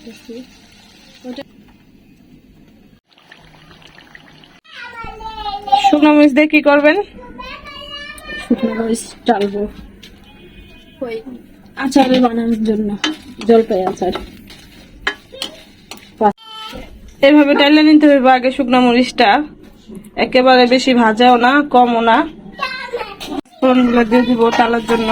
দিতেছি। শুকনো মরিচ দিয়ে কি করবেন? শুকনো মরিচ ডালবো ওই আচারে বানানোর জন্য, জলপাই আচার। এইভাবে ডাইলে নিতে হবে আগে শুকনো মরিচটা, একেবারে বেশি ভাজাও না কমও না। ফোড়নগুলো দিয়ে দিব তালার জন্য।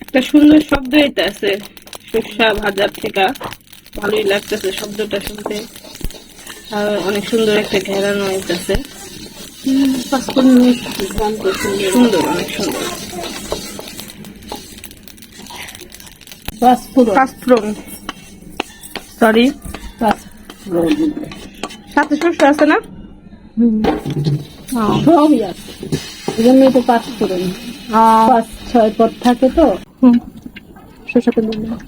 একটা সুন্দর শব্দ হইতেছে সরষা ভাজার থেকে, ভালোই লাগতেছে শব্দটা শুনতে, আর অনেক সুন্দর একটা ঘেরানো হইতেছে। সুন্দর, অনেক সুন্দর। পাঁচফোড়ন, সরি, সাথে সরষে আছে না? সবই আছে, এই জন্যই তো পাঁচফোড়ন। 5-6 পদ থাকে তো। শসাতে দিলাম,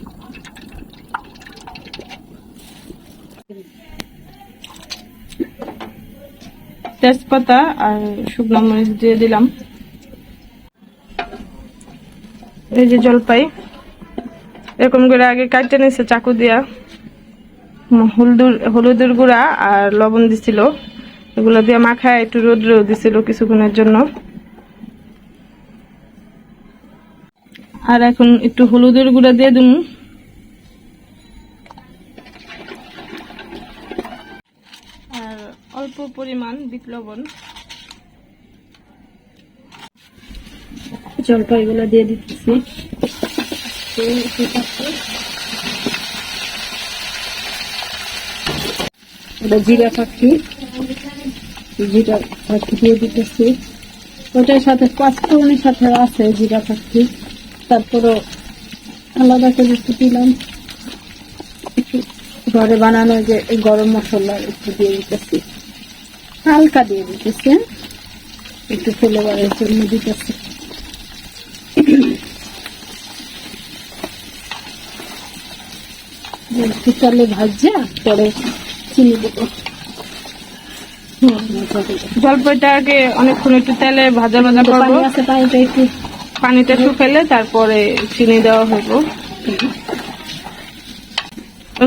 তেজপাতা আর শুকনো মরিচ দিয়ে দিলাম। এই যে জলপাই এরকম করে আগে কাটতে নিছে চাকু দিয়া, হলুদের গুঁড়া আর লবণ দিছিল, এগুলো দিয়ে মাখায় একটু রোদ্রেও দিছিল কিছুক্ষণের জন্য। আর এখন একটু হলুদের গুঁড়া দিয়ে দিন, আর অল্প পরিমাণ বিট লবণ। জলপাই গুলো দিয়ে দিতেছি। এটা জিরা ফাঁকি, জিরা ফাঁকি দিয়ে দিতেছি। ওটার সাথে পাঁচফোড়নের সাথে আছে জিরা ফাঁকি, তারপরও আলাদা করে একটু দিলাম। ঘরে বানানো যে গরম মশলা একটু দিয়ে দিতেছি, হালকা দিয়ে দিতেছি, একটু ফ্লেভারের জন্য দিতেছি। চালে ভাজা পরে চিনি দেবো। জলপাইটাকে অনেকক্ষণ একটু তেলে ভাজা ভাজা করবো, পানিটা একটু পানিটা শুকাইলে তারপরে চিনি দেওয়া হইব।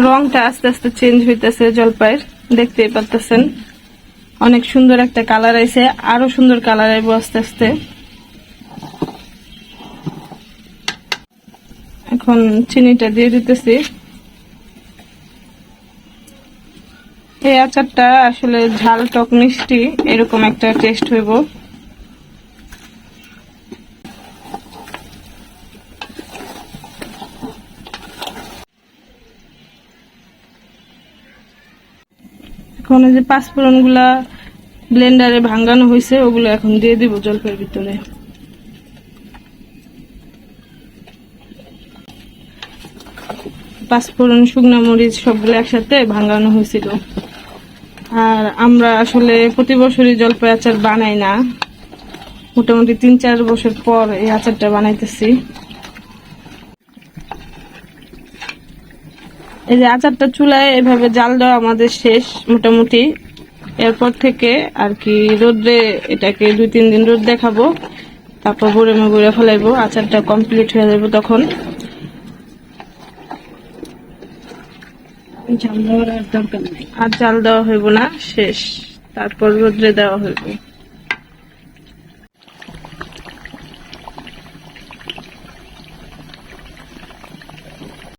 রংটা আস্তে আস্তে চেঞ্জ হইতেছে জলপাইয়ের, দেখতেই পারতেছেন। অনেক সুন্দর একটা কালার আইছে, আরো সুন্দর কালার আইব আস্তে আস্তে। এখন চিনিটা দিয়ে দিতেছি। এই আচারটা আসলে ঝাল টক মিষ্টি এরকম একটা টেস্ট হইব। এখন যে পাঁচফোড়ন গুলা ব্লেন্ডারে ভাঙানো হয়েছে ওগুলো এখন দিয়ে দিব জলপাইয়ের ভিতরে। পাঁচফোড়ন, শুকনা মরিচ সবগুলো একসাথে ভাঙানো হয়েছিল। আর আমরা আসলে প্রতি বছরই জলপাই আচার বানাই না, মোটামুটি 3-4 বছর পর এই আচারটা বানাইতেছি। এই যে আচারটা চুলায় এভাবে জাল দেওয়া আমাদের শেষ মোটামুটি। এরপর থেকে আর কি রোদ্রে এটাকে 2-3 দিন রোদ দেখাবো, তারপর গুঁড়ে ফেলাইবো, আচারটা কমপ্লিট হয়ে যাবে তখন। জাল দেওয়ার আর দরকার নাই, আর জাল দেওয়া হইব না, শেষ। তারপর রোদ্রে দেওয়া হইব।